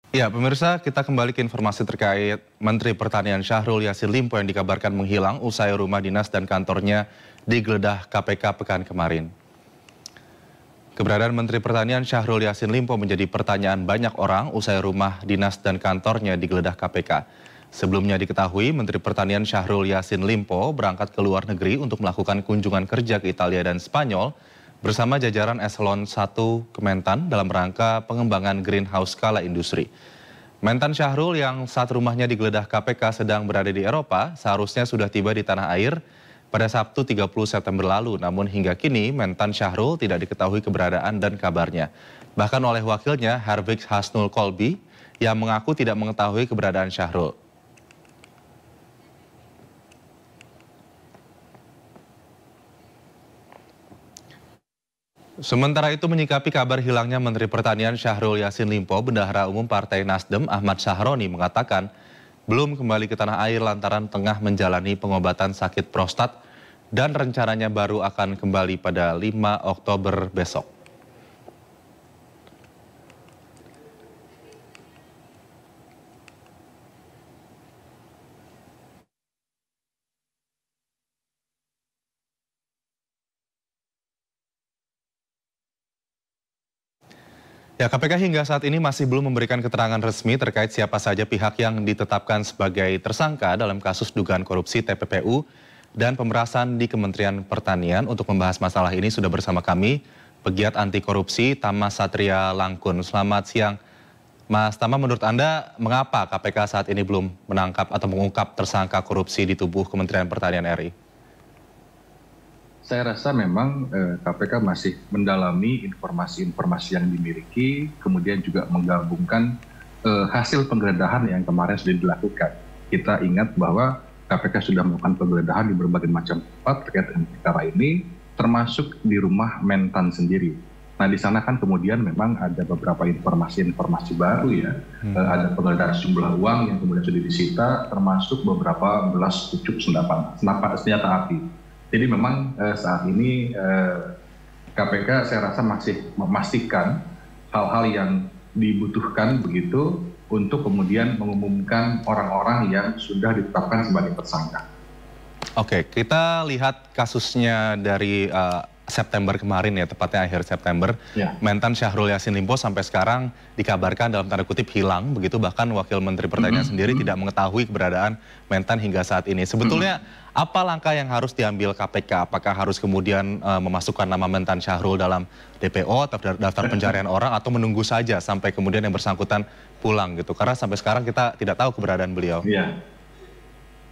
Ya, pemirsa, kita kembali ke informasi terkait Menteri Pertanian Syahrul Yassin Limpo yang dikabarkan menghilang usai rumah dinas dan kantornya digeledah KPK pekan kemarin. Keberadaan Menteri Pertanian Syahrul Yassin Limpo menjadi pertanyaan banyak orang usai rumah dinas dan kantornya digeledah KPK. Sebelumnya diketahui Menteri Pertanian Syahrul Yassin Limpo berangkat ke luar negeri untuk melakukan kunjungan kerja ke Italia dan Spanyol bersama jajaran eselon 1 Kementan dalam rangka pengembangan greenhouse skala industri. Mentan Syahrul yang saat rumahnya digeledah KPK sedang berada di Eropa seharusnya sudah tiba di tanah air pada Sabtu 30 September lalu. Namun hingga kini Mentan Syahrul tidak diketahui keberadaan dan kabarnya. Bahkan oleh wakilnya Herwig Hasnul Kolby yang mengaku tidak mengetahui keberadaan Syahrul. Sementara itu menyikapi kabar hilangnya Menteri Pertanian Syahrul Yassin Limpo, Bendahara Umum Partai Nasdem Ahmad Sahroni mengatakan belum kembali ke tanah air lantaran tengah menjalani pengobatan sakit prostat dan rencananya baru akan kembali pada 5 Oktober besok. Ya, KPK hingga saat ini masih belum memberikan keterangan resmi terkait siapa saja pihak yang ditetapkan sebagai tersangka dalam kasus dugaan korupsi TPPU dan pemerasan di Kementerian Pertanian. Untuk membahas masalah ini sudah bersama kami pegiat anti korupsi Tama Satria Langkun. Selamat siang, Mas Tama. Menurut Anda, mengapa KPK saat ini belum menangkap atau mengungkap tersangka korupsi di tubuh Kementerian Pertanian RI? Saya rasa memang KPK masih mendalami informasi-informasi yang dimiliki, kemudian juga menggabungkan hasil penggeledahan yang kemarin sudah dilakukan. Kita ingat bahwa KPK sudah melakukan penggeledahan di berbagai macam tempat terkait dengan perkara ini, termasuk di rumah Mentan sendiri. Nah, di sana kan kemudian memang ada beberapa informasi-informasi baru ya. Ada penggeledahan sejumlah uang yang kemudian sudah disita, termasuk beberapa belas pucuk senjata api. Jadi memang saat ini KPK saya rasa masih memastikan hal-hal yang dibutuhkan begitu untuk kemudian mengumumkan orang-orang yang sudah ditetapkan sebagai tersangka. Oke, kita lihat kasusnya dari September kemarin ya, tepatnya akhir September. Ya. Mentan Syahrul Yassin Limpo sampai sekarang dikabarkan dalam tanda kutip hilang, begitu bahkan Wakil Menteri Pertanian sendiri tidak mengetahui keberadaan Mentan hingga saat ini. Sebetulnya apa langkah yang harus diambil KPK? Apakah harus kemudian memasukkan nama Mentan Syahrul dalam DPO atau daftar pencarian orang, atau menunggu saja sampai kemudian yang bersangkutan pulang gitu? Karena sampai sekarang kita tidak tahu keberadaan beliau. Iya.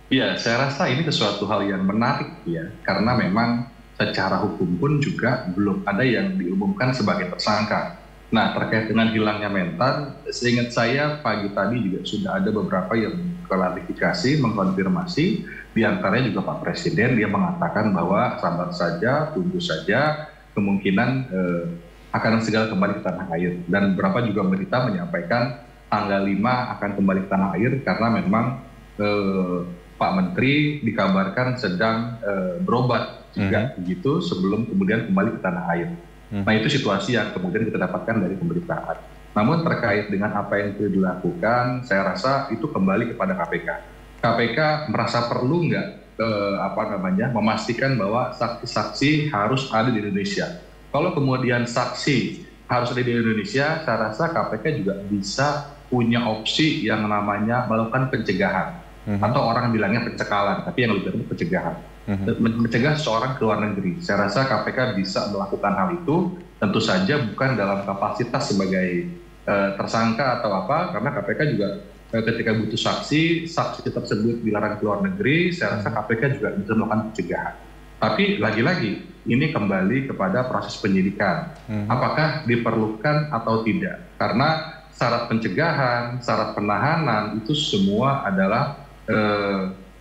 Ya, saya rasa ini sesuatu hal yang menarik ya, karena memang secara hukum pun juga belum ada yang diumumkan sebagai tersangka. Nah, terkait dengan hilangnya Mentan, seingat saya pagi tadi juga sudah ada beberapa yang klarifikasi, mengkonfirmasi, diantaranya juga Pak Presiden, dia mengatakan bahwa sabar saja, tunggu saja, kemungkinan akan segera kembali ke tanah air. Dan beberapa juga berita menyampaikan tanggal 5 akan kembali ke tanah air karena memang Pak Menteri dikabarkan sedang berobat juga begitu sebelum kemudian kembali ke tanah air. Nah, itu situasi yang kemudian kita dapatkan dari pemberitaan. Namun terkait dengan apa yang sudah dilakukan, saya rasa itu kembali kepada KPK. KPK merasa perlu nggak memastikan bahwa saksi-saksi harus ada di Indonesia. Kalau kemudian saksi harus ada di Indonesia, saya rasa KPK juga bisa punya opsi yang namanya melakukan pencegahan. Atau orang bilangnya pencekalan, tapi yang lebih itu pencegahan. Mencegah seseorang ke luar negeri. Saya rasa KPK bisa melakukan hal itu, tentu saja bukan dalam kapasitas sebagai tersangka atau apa, karena KPK juga ketika butuh saksi tersebut dilarang ke luar negeri, saya rasa KPK juga bisa melakukan pencegahan. Tapi lagi-lagi, ini kembali kepada proses penyidikan. Apakah diperlukan atau tidak? Karena syarat pencegahan, syarat penahanan, itu semua adalah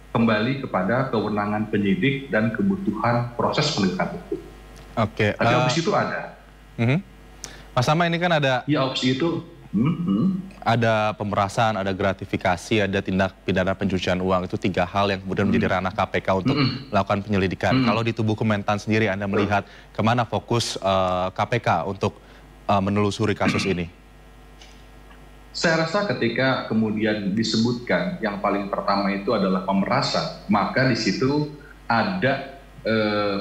kembali kepada kewenangan penyidik dan kebutuhan proses penegakan hukum. Oke. Tapi opsi itu ada. Mas Tama, ini kan ada. Ya, opsi itu. Ada pemerasan, ada gratifikasi, ada tindak pidana pencucian uang. Itu 3 hal yang kemudian menjadi ranah KPK untuk melakukan penyelidikan. Kalau di tubuh Kementan sendiri, Anda melihat kemana fokus KPK untuk menelusuri kasus ini? Saya rasa ketika kemudian disebutkan yang paling pertama itu adalah pemerasan, maka di situ ada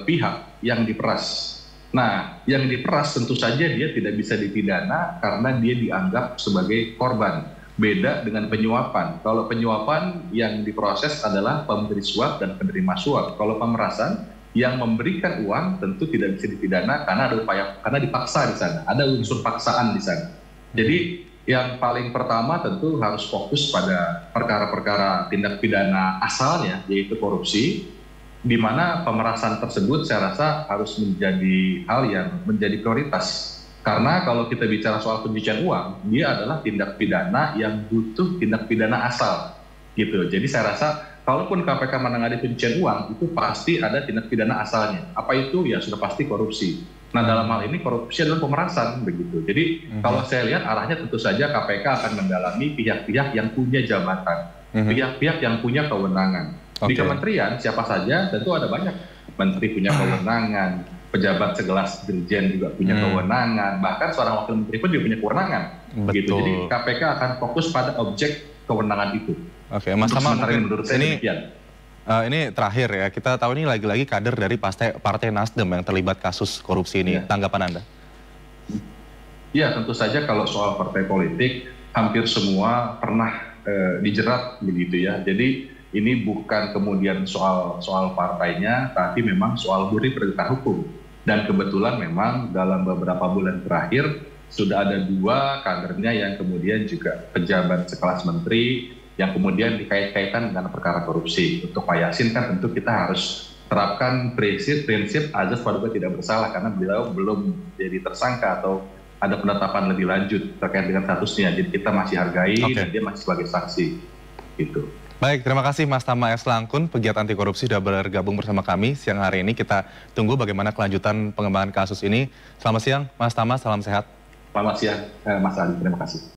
pihak yang diperas. Nah, yang diperas tentu saja dia tidak bisa dipidana karena dia dianggap sebagai korban. Beda dengan penyuapan. Kalau penyuapan yang diproses adalah pemberi suap dan penerima suap. Kalau pemerasan yang memberikan uang tentu tidak bisa dipidana karena ada upaya, karena dipaksa di sana, ada unsur paksaan di sana. Jadi yang paling pertama tentu harus fokus pada perkara-perkara tindak pidana asalnya, yaitu korupsi, di mana pemerasan tersebut saya rasa harus menjadi hal yang menjadi prioritas. Karena kalau kita bicara soal pencucian uang, dia adalah tindak pidana yang butuh tindak pidana asal, gitu. Jadi saya rasa kalaupun KPK menangani pencucian uang, itu pasti ada tindak pidana asalnya. Apa itu? Ya sudah pasti korupsi. Nah, dalam hal ini korupsi adalah pemerasan, begitu. Jadi kalau saya lihat arahnya tentu saja KPK akan mendalami pihak-pihak yang punya jabatan, pihak-pihak yang punya kewenangan. Di kementerian siapa saja tentu ada banyak menteri punya kewenangan, pejabat sekelas dirjen juga punya kewenangan, bahkan seorang wakil menteri pun juga punya kewenangan. Gitu. Jadi KPK akan fokus pada objek kewenangan itu. Oke, Mas Tama, menurut saya demikian. Ini terakhir ya, kita tahu ini lagi-lagi kader dari Partai Nasdem yang terlibat kasus korupsi ini. Tanggapan Anda? Ya, tentu saja kalau soal partai politik, hampir semua pernah dijerat begitu ya. Jadi ini bukan kemudian soal partainya, tapi memang soal murni penegakan hukum. Dan kebetulan memang dalam beberapa bulan terakhir sudah ada 2 kadernya yang kemudian juga pejabat sekelas menteri yang kemudian dikait-kaitan dengan perkara korupsi. Untuk Pak Yasin kan tentu kita harus terapkan prinsip azas praduga tidak bersalah karena beliau belum jadi tersangka atau ada penetapan lebih lanjut terkait dengan statusnya. Jadi kita masih hargai dan dia masih sebagai saksi. Gitu. Baik, terima kasih Mas Tama S. Langkun, pegiat anti korupsi sudah bergabung bersama kami siang hari ini. Kita tunggu bagaimana kelanjutan pengembangan kasus ini. Selamat siang Mas Tama, salam sehat. Selamat siang Mas Ali, terima kasih.